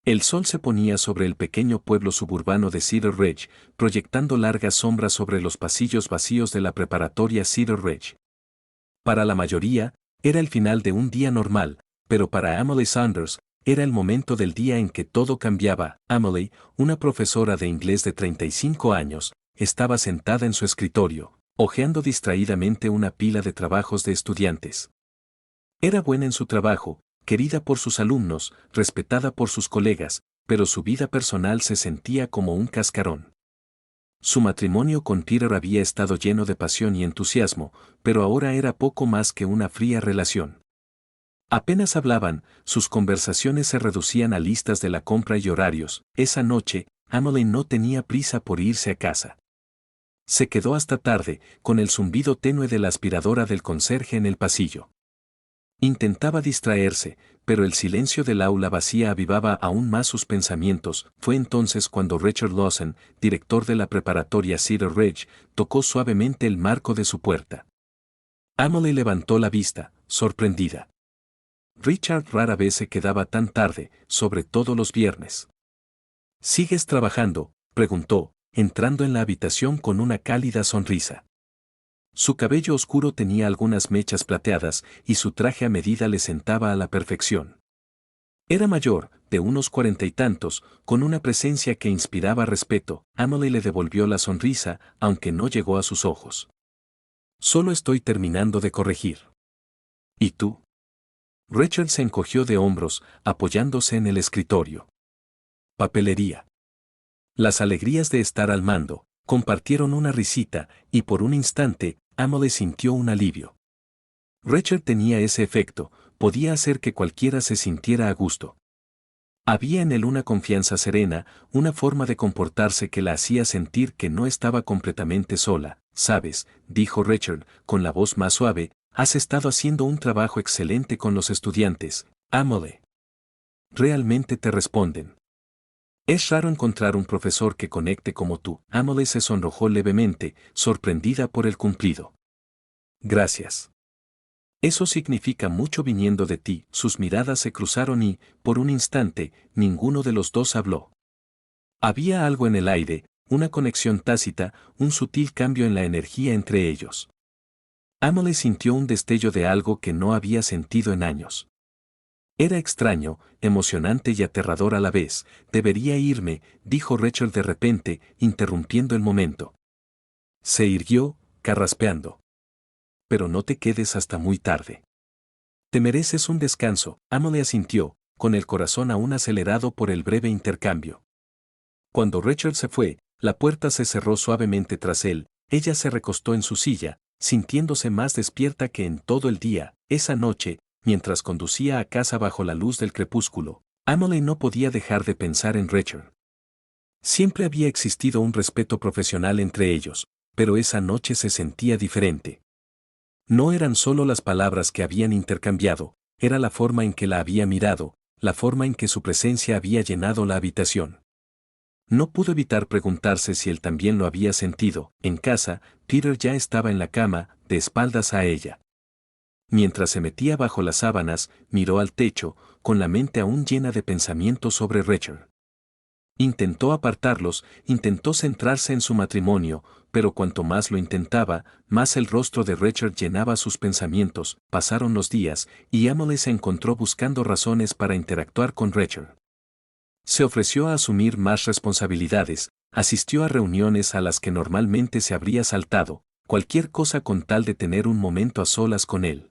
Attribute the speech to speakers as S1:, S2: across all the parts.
S1: El sol se ponía sobre el pequeño pueblo suburbano de Cedar Ridge, proyectando largas sombras sobre los pasillos vacíos de la preparatoria Cedar Ridge. Para la mayoría, era el final de un día normal, pero para Emily Saunders, era el momento del día en que todo cambiaba. Emily, una profesora de inglés de 35 años, estaba sentada en su escritorio, hojeando distraídamente una pila de trabajos de estudiantes. Era buena en su trabajo, querida por sus alumnos, respetada por sus colegas, pero su vida personal se sentía como un cascarón. Su matrimonio con Peter había estado lleno de pasión y entusiasmo, pero ahora era poco más que una fría relación. Apenas hablaban, sus conversaciones se reducían a listas de la compra y horarios. Esa noche, Emily no tenía prisa por irse a casa. Se quedó hasta tarde, con el zumbido tenue de la aspiradora del conserje en el pasillo. Intentaba distraerse, pero el silencio del aula vacía avivaba aún más sus pensamientos. Fue entonces cuando Richard Lawson, director de la preparatoria Cedar Ridge, tocó suavemente el marco de su puerta. Emily levantó la vista, sorprendida. Richard rara vez se quedaba tan tarde, sobre todo los viernes. ¿Sigues trabajando?, preguntó, entrando en la habitación con una cálida sonrisa. Su cabello oscuro tenía algunas mechas plateadas y su traje a medida le sentaba a la perfección. Era mayor, de unos 40 y tantos, con una presencia que inspiraba respeto. Emily le devolvió la sonrisa, aunque no llegó a sus ojos. Solo estoy terminando de corregir. ¿Y tú? Richard se encogió de hombros, apoyándose en el escritorio. Papelería. Las alegrías de estar al mando, compartieron una risita, y por un instante, Emily sintió un alivio. Richard tenía ese efecto, podía hacer que cualquiera se sintiera a gusto. Había en él una confianza serena, una forma de comportarse que la hacía sentir que no estaba completamente sola. «Sabes», dijo Richard, con la voz más suave, «has estado haciendo un trabajo excelente con los estudiantes, Emily. Realmente te responden. Es raro encontrar un profesor que conecte como tú». Emily se sonrojó levemente, sorprendida por el cumplido. «Gracias. Eso significa mucho viniendo de ti». Sus miradas se cruzaron y, por un instante, ninguno de los dos habló. Había algo en el aire, una conexión tácita, un sutil cambio en la energía entre ellos. Emily sintió un destello de algo que no había sentido en años. Era extraño, emocionante y aterrador a la vez. «Debería irme», dijo Richard de repente, interrumpiendo el momento. Se irguió, carraspeando. «Pero no te quedes hasta muy tarde. Te mereces un descanso». Emily asintió, con el corazón aún acelerado por el breve intercambio. Cuando Richard se fue, la puerta se cerró suavemente tras él. Ella se recostó en su silla, sintiéndose más despierta que en todo el día. Esa noche, mientras conducía a casa bajo la luz del crepúsculo, Emily no podía dejar de pensar en Richard. Siempre había existido un respeto profesional entre ellos, pero esa noche se sentía diferente. No eran solo las palabras que habían intercambiado, era la forma en que la había mirado, la forma en que su presencia había llenado la habitación. No pudo evitar preguntarse si él también lo había sentido. En casa, Peter ya estaba en la cama, de espaldas a ella. Mientras se metía bajo las sábanas, miró al techo, con la mente aún llena de pensamientos sobre Richard. Intentó apartarlos, intentó centrarse en su matrimonio, pero cuanto más lo intentaba, más el rostro de Richard llenaba sus pensamientos. Pasaron los días, y Emily se encontró buscando razones para interactuar con Richard. Se ofreció a asumir más responsabilidades, asistió a reuniones a las que normalmente se habría saltado, cualquier cosa con tal de tener un momento a solas con él.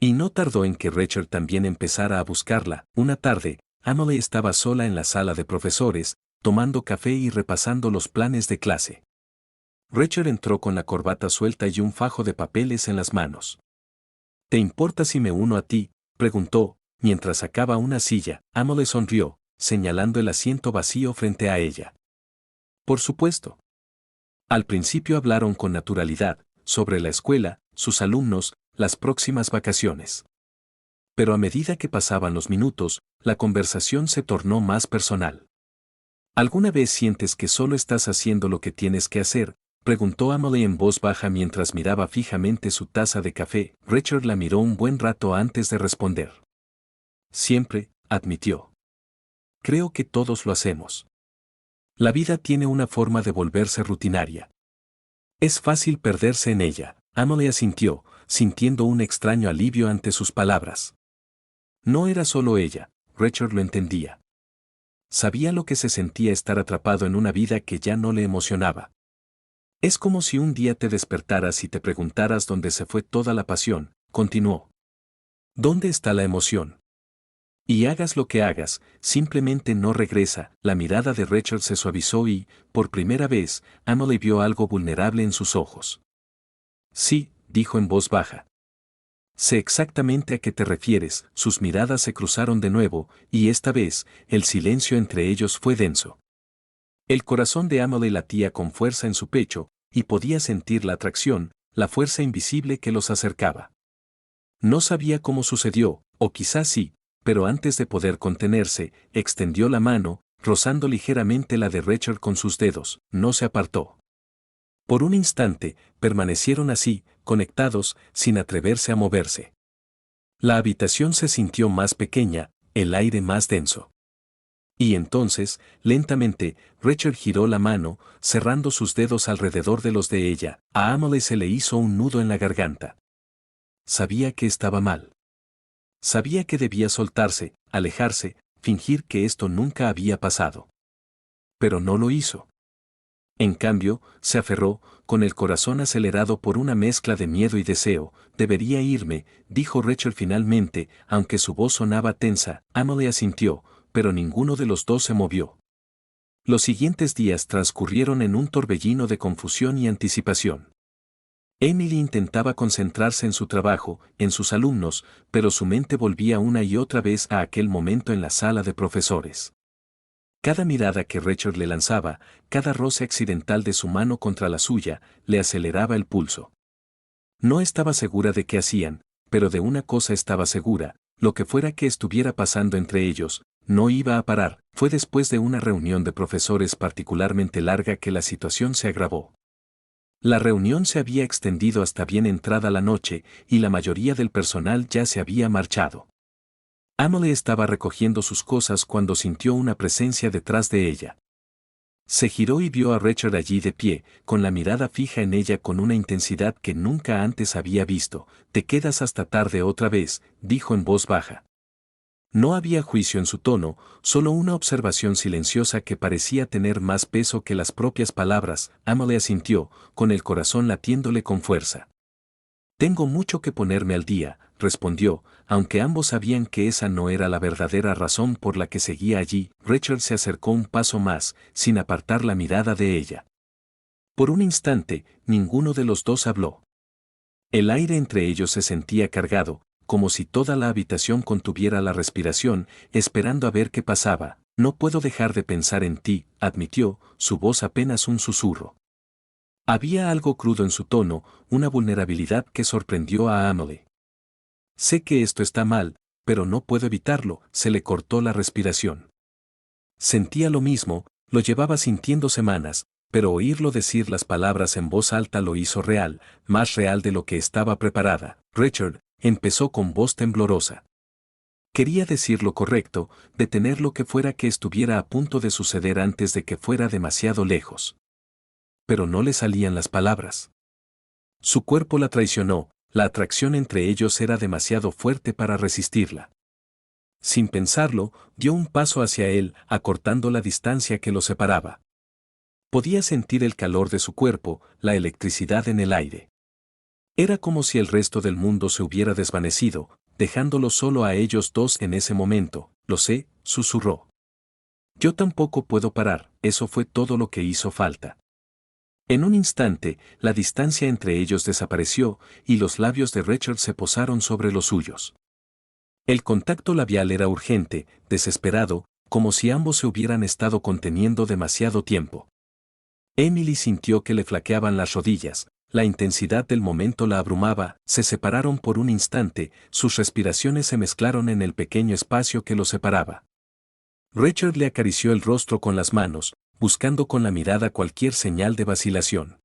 S1: Y no tardó en que Richard también empezara a buscarla. Una tarde, Emily estaba sola en la sala de profesores, tomando café y repasando los planes de clase. Richard entró con la corbata suelta y un fajo de papeles en las manos. «¿Te importa si me uno a ti?», preguntó, mientras sacaba una silla. Emily sonrió, señalando el asiento vacío frente a ella. «Por supuesto». Al principio hablaron con naturalidad, sobre la escuela, sus alumnos, las próximas vacaciones. Pero a medida que pasaban los minutos, la conversación se tornó más personal. «¿Alguna vez sientes que solo estás haciendo lo que tienes que hacer?», preguntó Emily en voz baja mientras miraba fijamente su taza de café. Richard la miró un buen rato antes de responder. «Siempre», admitió. Creo que todos lo hacemos. La vida tiene una forma de volverse rutinaria. Es fácil perderse en ella. Emily asintió, sintiendo un extraño alivio ante sus palabras. No era solo ella, Rachel lo entendía. Sabía lo que se sentía estar atrapado en una vida que ya no le emocionaba. Es como si un día te despertaras y te preguntaras dónde se fue toda la pasión, continuó. ¿Dónde está la emoción? Y hagas lo que hagas, simplemente no regresa. La mirada de Rachel se suavizó y, por primera vez, Emily vio algo vulnerable en sus ojos. Sí, dijo en voz baja. Sé exactamente a qué te refieres. Sus miradas se cruzaron de nuevo, y esta vez, el silencio entre ellos fue denso. El corazón de Emily latía con fuerza en su pecho, y podía sentir la atracción, la fuerza invisible que los acercaba. No sabía cómo sucedió, o quizás sí, pero antes de poder contenerse, extendió la mano, rozando ligeramente la de Rachel con sus dedos, no se apartó. Por un instante, permanecieron así, conectados, sin atreverse a moverse. La habitación se sintió más pequeña, el aire más denso. Y entonces, lentamente, Rachel giró la mano, cerrando sus dedos alrededor de los de ella. A Emily se le hizo un nudo en la garganta. Sabía que estaba mal. Sabía que debía soltarse, alejarse, fingir que esto nunca había pasado. Pero no lo hizo. En cambio, se aferró, con el corazón acelerado por una mezcla de miedo y deseo. Debería irme, dijo Rachel finalmente, aunque su voz sonaba tensa. Emily asintió, pero ninguno de los dos se movió. Los siguientes días transcurrieron en un torbellino de confusión y anticipación. Emily intentaba concentrarse en su trabajo, en sus alumnos, pero su mente volvía una y otra vez a aquel momento en la sala de profesores. Cada mirada que Rachel le lanzaba, cada roce accidental de su mano contra la suya, le aceleraba el pulso. No estaba segura de qué hacían, pero de una cosa estaba segura, lo que fuera que estuviera pasando entre ellos, no iba a parar. Fue después de una reunión de profesores particularmente larga que la situación se agravó. La reunión se había extendido hasta bien entrada la noche, y la mayoría del personal ya se había marchado. Emily estaba recogiendo sus cosas cuando sintió una presencia detrás de ella. Se giró y vio a Rachel allí de pie, con la mirada fija en ella con una intensidad que nunca antes había visto. «Te quedas hasta tarde otra vez», dijo en voz baja. No había juicio en su tono, solo una observación silenciosa que parecía tener más peso que las propias palabras. Emily asintió, con el corazón latiéndole con fuerza. «Tengo mucho que ponerme al día», respondió, aunque ambos sabían que esa no era la verdadera razón por la que seguía allí. Rachel se acercó un paso más, sin apartar la mirada de ella. Por un instante, ninguno de los dos habló. El aire entre ellos se sentía cargado, como si toda la habitación contuviera la respiración, esperando a ver qué pasaba. «No puedo dejar de pensar en ti», admitió, su voz apenas un susurro. Había algo crudo en su tono, una vulnerabilidad que sorprendió a Emily. «Sé que esto está mal, pero no puedo evitarlo», se le cortó la respiración. Sentía lo mismo, lo llevaba sintiendo semanas, pero oírlo decir las palabras en voz alta lo hizo real, más real de lo que estaba preparada. «Richard», empezó con voz temblorosa. Quería decir lo correcto, detener lo que fuera que estuviera a punto de suceder antes de que fuera demasiado lejos. Pero no le salían las palabras. Su cuerpo la traicionó, la atracción entre ellos era demasiado fuerte para resistirla. Sin pensarlo, dio un paso hacia él, acortando la distancia que lo separaba. Podía sentir el calor de su cuerpo, la electricidad en el aire. Era como si el resto del mundo se hubiera desvanecido, dejándolo solo a ellos dos en ese momento. «Lo sé», susurró. «Yo tampoco puedo parar», eso fue todo lo que hizo falta. En un instante, la distancia entre ellos desapareció, y los labios de Rachel se posaron sobre los suyos. El contacto labial era urgente, desesperado, como si ambos se hubieran estado conteniendo demasiado tiempo. Emily sintió que le flaqueaban las rodillas, la intensidad del momento la abrumaba. Se separaron por un instante, sus respiraciones se mezclaron en el pequeño espacio que los separaba. Rachel le acarició el rostro con las manos, buscando con la mirada cualquier señal de vacilación.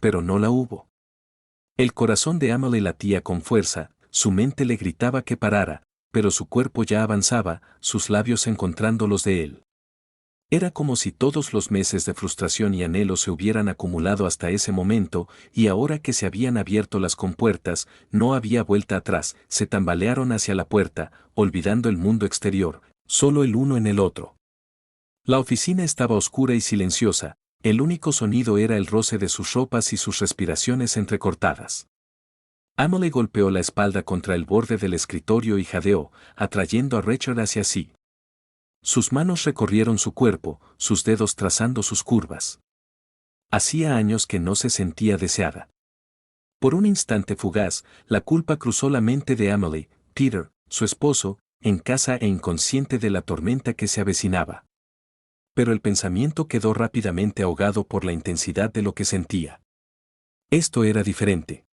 S1: Pero no la hubo. El corazón de Emily latía con fuerza, su mente le gritaba que parara, pero su cuerpo ya avanzaba, sus labios encontrando los de él. Era como si todos los meses de frustración y anhelo se hubieran acumulado hasta ese momento, y ahora que se habían abierto las compuertas, no había vuelta atrás, se tambalearon hacia la puerta, olvidando el mundo exterior, solo el uno en el otro. La oficina estaba oscura y silenciosa, el único sonido era el roce de sus ropas y sus respiraciones entrecortadas. Emily golpeó la espalda contra el borde del escritorio y jadeó, atrayendo a Richard hacia sí. Sus manos recorrieron su cuerpo, sus dedos trazando sus curvas. Hacía años que no se sentía deseada. Por un instante fugaz, la culpa cruzó la mente de Emily, Peter, su esposo, en casa e inconsciente de la tormenta que se avecinaba. Pero el pensamiento quedó rápidamente ahogado por la intensidad de lo que sentía. Esto era diferente.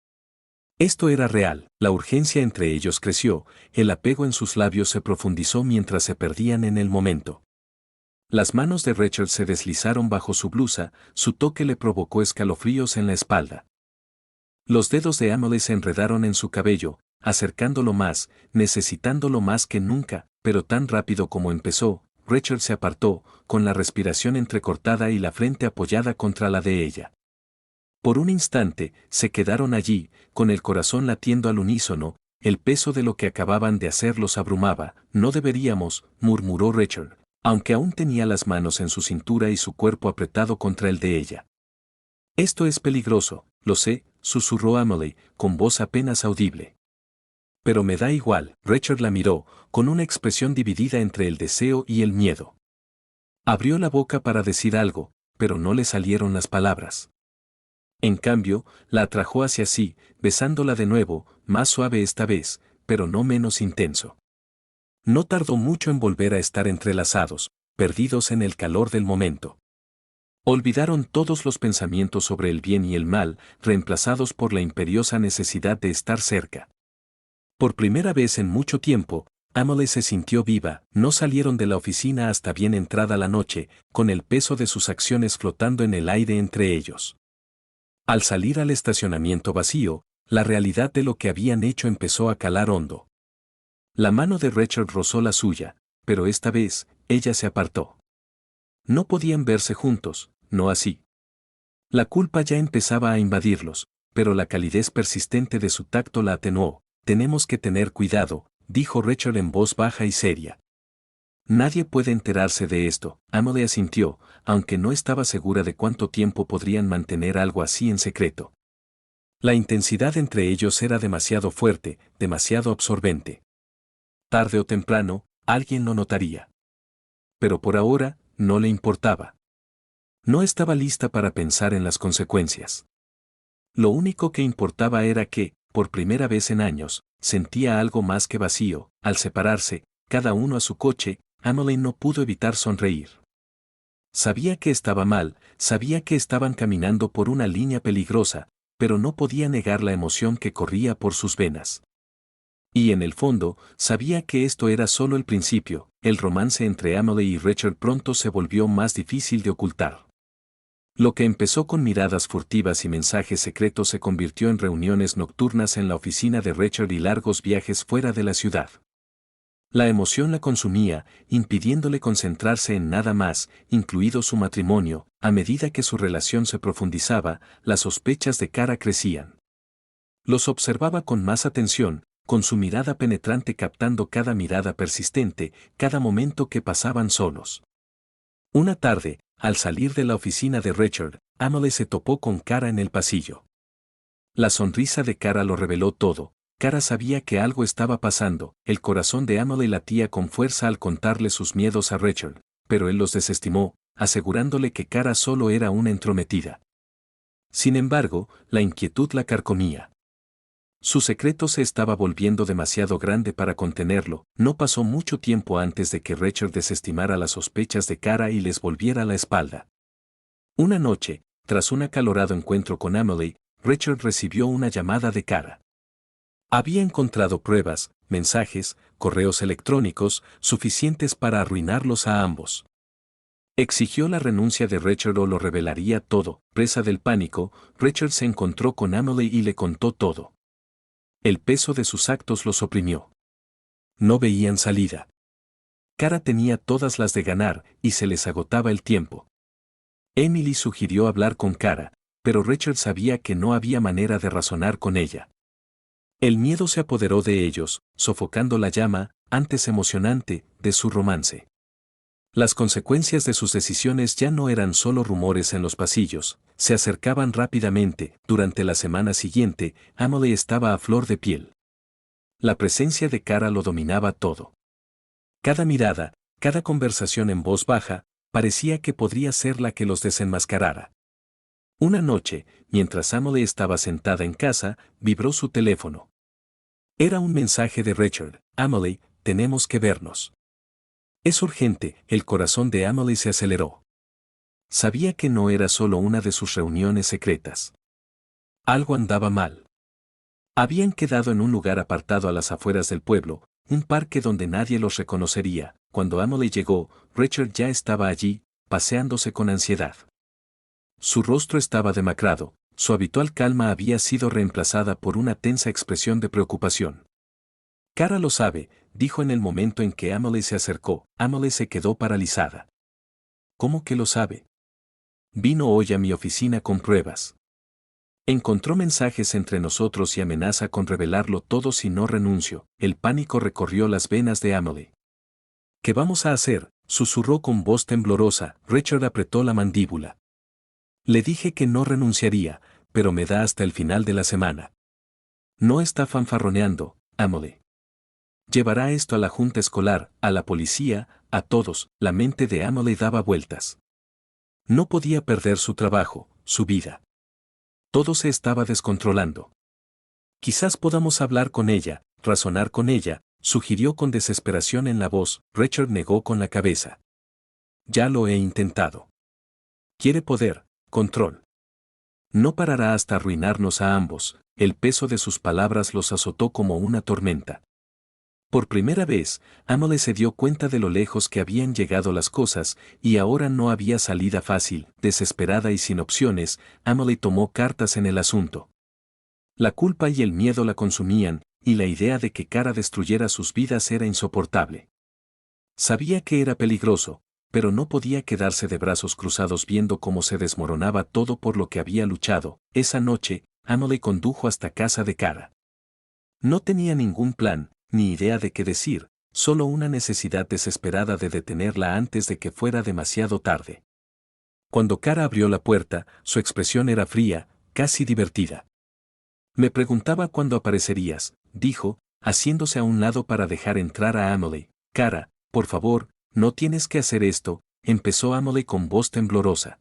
S1: Esto era real, la urgencia entre ellos creció, el apego en sus labios se profundizó mientras se perdían en el momento. Las manos de Richard se deslizaron bajo su blusa, su toque le provocó escalofríos en la espalda. Los dedos de Emily se enredaron en su cabello, acercándolo más, necesitándolo más que nunca, pero tan rápido como empezó, Richard se apartó, con la respiración entrecortada y la frente apoyada contra la de ella. Por un instante, se quedaron allí, con el corazón latiendo al unísono, el peso de lo que acababan de hacer los abrumaba. No deberíamos, murmuró Richard, aunque aún tenía las manos en su cintura y su cuerpo apretado contra el de ella. Esto es peligroso, lo sé, susurró Emily, con voz apenas audible. Pero me da igual, Richard la miró, con una expresión dividida entre el deseo y el miedo. Abrió la boca para decir algo, pero no le salieron las palabras. En cambio, la atrajo hacia sí, besándola de nuevo, más suave esta vez, pero no menos intenso. No tardó mucho en volver a estar entrelazados, perdidos en el calor del momento. Olvidaron todos los pensamientos sobre el bien y el mal, reemplazados por la imperiosa necesidad de estar cerca. Por primera vez en mucho tiempo, Emily se sintió viva. No salieron de la oficina hasta bien entrada la noche, con el peso de sus acciones flotando en el aire entre ellos. Al salir al estacionamiento vacío, la realidad de lo que habían hecho empezó a calar hondo. La mano de Richard rozó la suya, pero esta vez, ella se apartó. No podían verse juntos, no así. La culpa ya empezaba a invadirlos, pero la calidez persistente de su tacto la atenuó. Tenemos que tener cuidado, dijo Richard en voz baja y seria. Nadie puede enterarse de esto, Emily asintió, aunque no estaba segura de cuánto tiempo podrían mantener algo así en secreto. La intensidad entre ellos era demasiado fuerte, demasiado absorbente. Tarde o temprano, alguien lo notaría. Pero por ahora, no le importaba. No estaba lista para pensar en las consecuencias. Lo único que importaba era que, por primera vez en años, sentía algo más que vacío. Al separarse, cada uno a su coche, Emily no pudo evitar sonreír. Sabía que estaba mal, sabía que estaban caminando por una línea peligrosa, pero no podía negar la emoción que corría por sus venas. Y en el fondo, sabía que esto era solo el principio. El romance entre Emily y Richard pronto se volvió más difícil de ocultar. Lo que empezó con miradas furtivas y mensajes secretos se convirtió en reuniones nocturnas en la oficina de Richard y largos viajes fuera de la ciudad. La emoción la consumía, impidiéndole concentrarse en nada más, incluido su matrimonio. A medida que su relación se profundizaba, las sospechas de Cara crecían. Los observaba con más atención, con su mirada penetrante captando cada mirada persistente, cada momento que pasaban solos. Una tarde, al salir de la oficina de Richard, Emily se topó con Cara en el pasillo. La sonrisa de Cara lo reveló todo. Cara sabía que algo estaba pasando. El corazón de Emily latía con fuerza al contarle sus miedos a Richard, pero él los desestimó, asegurándole que Cara solo era una entrometida. Sin embargo, la inquietud la carcomía. Su secreto se estaba volviendo demasiado grande para contenerlo. No pasó mucho tiempo antes de que Richard desestimara las sospechas de Cara y les volviera la espalda. Una noche, tras un acalorado encuentro con Emily, Richard recibió una llamada de Cara. Había encontrado pruebas, mensajes, correos electrónicos, suficientes para arruinarlos a ambos. Exigió la renuncia de Richard o lo revelaría todo. Presa del pánico, Richard se encontró con Emily y le contó todo. El peso de sus actos los oprimió. No veían salida. Cara tenía todas las de ganar y se les agotaba el tiempo. Emily sugirió hablar con Cara, pero Richard sabía que no había manera de razonar con ella. El miedo se apoderó de ellos, sofocando la llama, antes emocionante, de su romance. Las consecuencias de sus decisiones ya no eran solo rumores en los pasillos, se acercaban rápidamente. Durante la semana siguiente, Emily estaba a flor de piel. La presencia de Cara lo dominaba todo. Cada mirada, cada conversación en voz baja, parecía que podría ser la que los desenmascarara. Una noche, mientras Emily estaba sentada en casa, vibró su teléfono. Era un mensaje de Richard. Emily, tenemos que vernos. Es urgente. El corazón de Emily se aceleró. Sabía que no era solo una de sus reuniones secretas. Algo andaba mal. Habían quedado en un lugar apartado a las afueras del pueblo, un parque donde nadie los reconocería. Cuando Emily llegó, Richard ya estaba allí, paseándose con ansiedad. Su rostro estaba demacrado, su habitual calma había sido reemplazada por una tensa expresión de preocupación. Cara lo sabe, dijo en el momento en que Emily se acercó. Emily se quedó paralizada. ¿Cómo que lo sabe? Vino hoy a mi oficina con pruebas. Encontró mensajes entre nosotros y amenaza con revelarlo todo si no renuncio. El pánico recorrió las venas de Emily. ¿Qué vamos a hacer?, susurró con voz temblorosa. Richard apretó la mandíbula. Le dije que no renunciaría, pero me da hasta el final de la semana. No está fanfarroneando, Emily. Llevará esto a la junta escolar, a la policía, a todos. La mente de Emily daba vueltas. No podía perder su trabajo, su vida. Todo se estaba descontrolando. Quizás podamos hablar con ella, razonar con ella, sugirió con desesperación en la voz. Richard negó con la cabeza. Ya lo he intentado. Quiere poder, control. No parará hasta arruinarnos a ambos. El peso de sus palabras los azotó como una tormenta. Por primera vez, Emily se dio cuenta de lo lejos que habían llegado las cosas, y ahora no había salida fácil. Desesperada y sin opciones, Emily tomó cartas en el asunto. La culpa y el miedo la consumían, y la idea de que Cara destruyera sus vidas era insoportable. Sabía que era peligroso, pero no podía quedarse de brazos cruzados viendo cómo se desmoronaba todo por lo que había luchado. Esa noche, Emily condujo hasta casa de Cara. No tenía ningún plan, ni idea de qué decir, solo una necesidad desesperada de detenerla antes de que fuera demasiado tarde. Cuando Cara abrió la puerta, su expresión era fría, casi divertida. Me preguntaba cuándo aparecerías, dijo, haciéndose a un lado para dejar entrar a Emily. Cara, por favor, no tienes que hacer esto, empezó Emily con voz temblorosa.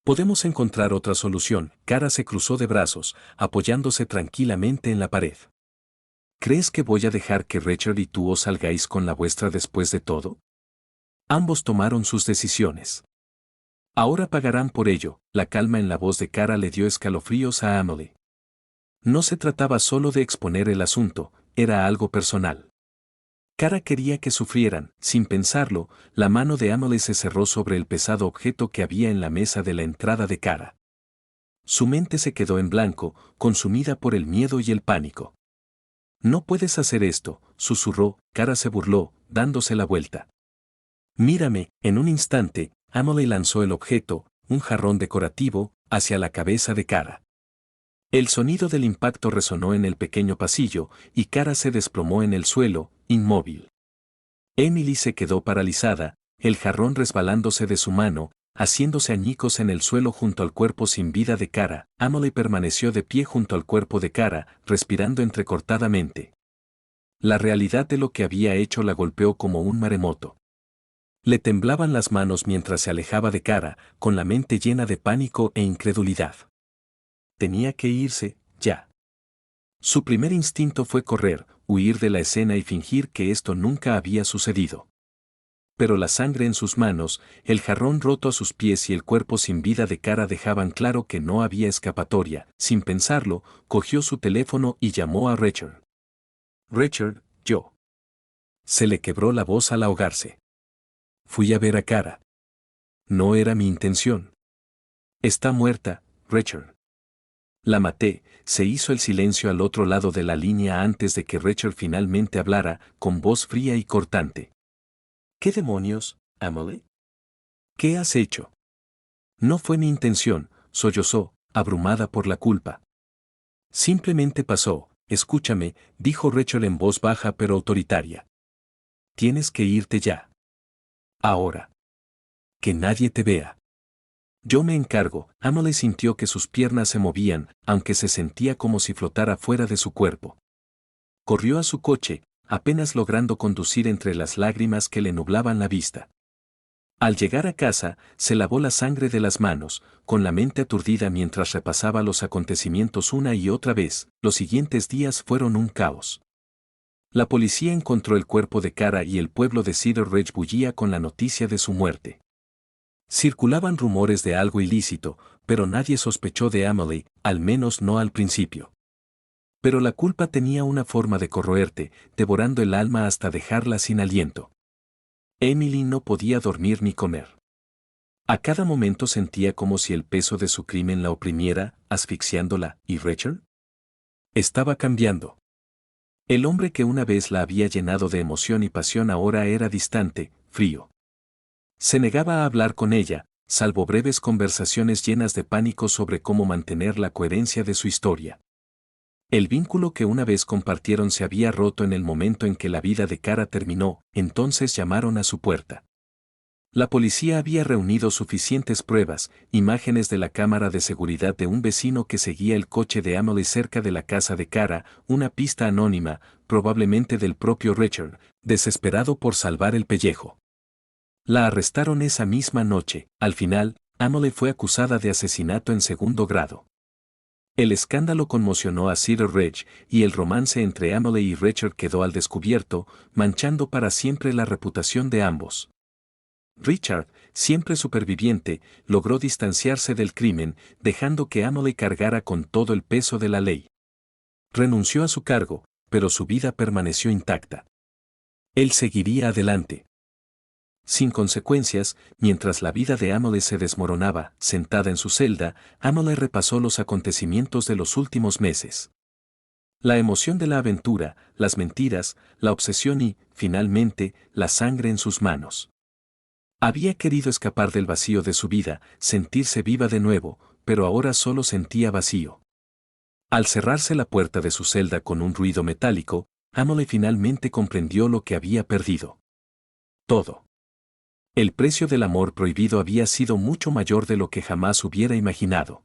S1: Podemos encontrar otra solución. Cara se cruzó de brazos, apoyándose tranquilamente en la pared. ¿Crees que voy a dejar que Richard y tú os salgáis con la vuestra después de todo? Ambos tomaron sus decisiones. Ahora pagarán por ello. La calma en la voz de Cara le dio escalofríos a Emily. No se trataba solo de exponer el asunto, era algo personal. Cara quería que sufrieran. Sin pensarlo, la mano de Emily se cerró sobre el pesado objeto que había en la mesa de la entrada de Cara. Su mente se quedó en blanco, consumida por el miedo y el pánico. No puedes hacer esto, susurró. Cara se burló, dándose la vuelta. Mírame. En un instante, Emily lanzó el objeto, un jarrón decorativo, hacia la cabeza de Cara. El sonido del impacto resonó en el pequeño pasillo, y Cara se desplomó en el suelo, inmóvil. Emily se quedó paralizada, el jarrón resbalándose de su mano, haciéndose añicos en el suelo junto al cuerpo sin vida de Cara. Emily permaneció de pie junto al cuerpo de Cara, respirando entrecortadamente. La realidad de lo que había hecho la golpeó como un maremoto. Le temblaban las manos mientras se alejaba de Cara, con la mente llena de pánico e incredulidad. Tenía que irse, ya. Su primer instinto fue correr, huir de la escena y fingir que esto nunca había sucedido. Pero la sangre en sus manos, el jarrón roto a sus pies y el cuerpo sin vida de Cara dejaban claro que no había escapatoria. Sin pensarlo, cogió su teléfono y llamó a Richard. Richard, yo. Se le quebró la voz al ahogarse. Fui a ver a Cara. No era mi intención. Está muerta, Richard. La maté, se hizo el silencio al otro lado de la línea antes de que Rachel finalmente hablara, con voz fría y cortante. ¿Qué demonios, Emily? ¿Qué has hecho? No fue mi intención, sollozó, abrumada por la culpa. Simplemente pasó, escúchame, dijo Rachel en voz baja pero autoritaria. Tienes que irte ya. Ahora. Que nadie te vea. Yo me encargo. Emily sintió que sus piernas se movían, aunque se sentía como si flotara fuera de su cuerpo. Corrió a su coche, apenas logrando conducir entre las lágrimas que le nublaban la vista. Al llegar a casa, se lavó la sangre de las manos, con la mente aturdida mientras repasaba los acontecimientos una y otra vez. Los siguientes días fueron un caos. La policía encontró el cuerpo de Cara y el pueblo de Cedar Ridge bullía con la noticia de su muerte. Circulaban rumores de algo ilícito, pero nadie sospechó de Emily, al menos no al principio. Pero la culpa tenía una forma de corroerte, devorando el alma hasta dejarla sin aliento. Emily no podía dormir ni comer. A cada momento sentía como si el peso de su crimen la oprimiera, asfixiándola. ¿Y Rachel? Estaba cambiando. El hombre que una vez la había llenado de emoción y pasión ahora era distante, frío. Se negaba a hablar con ella, salvo breves conversaciones llenas de pánico sobre cómo mantener la coherencia de su historia. El vínculo que una vez compartieron se había roto en el momento en que la vida de Cara terminó, entonces llamaron a su puerta. La policía había reunido suficientes pruebas, imágenes de la cámara de seguridad de un vecino que seguía el coche de Emily cerca de la casa de Cara, una pista anónima, probablemente del propio Richard, desesperado por salvar el pellejo. La arrestaron esa misma noche. Al final, Emily fue acusada de asesinato en segundo grado. El escándalo conmocionó a Cedar Ridge y el romance entre Emily y Richard quedó al descubierto, manchando para siempre la reputación de ambos. Richard, siempre superviviente, logró distanciarse del crimen, dejando que Emily cargara con todo el peso de la ley. Renunció a su cargo, pero su vida permaneció intacta. Él seguiría adelante. Sin consecuencias, mientras la vida de Emily se desmoronaba, sentada en su celda, Emily repasó los acontecimientos de los últimos meses. La emoción de la aventura, las mentiras, la obsesión y, finalmente, la sangre en sus manos. Había querido escapar del vacío de su vida, sentirse viva de nuevo, pero ahora solo sentía vacío. Al cerrarse la puerta de su celda con un ruido metálico, Emily finalmente comprendió lo que había perdido. Todo. El precio del amor prohibido había sido mucho mayor de lo que jamás hubiera imaginado.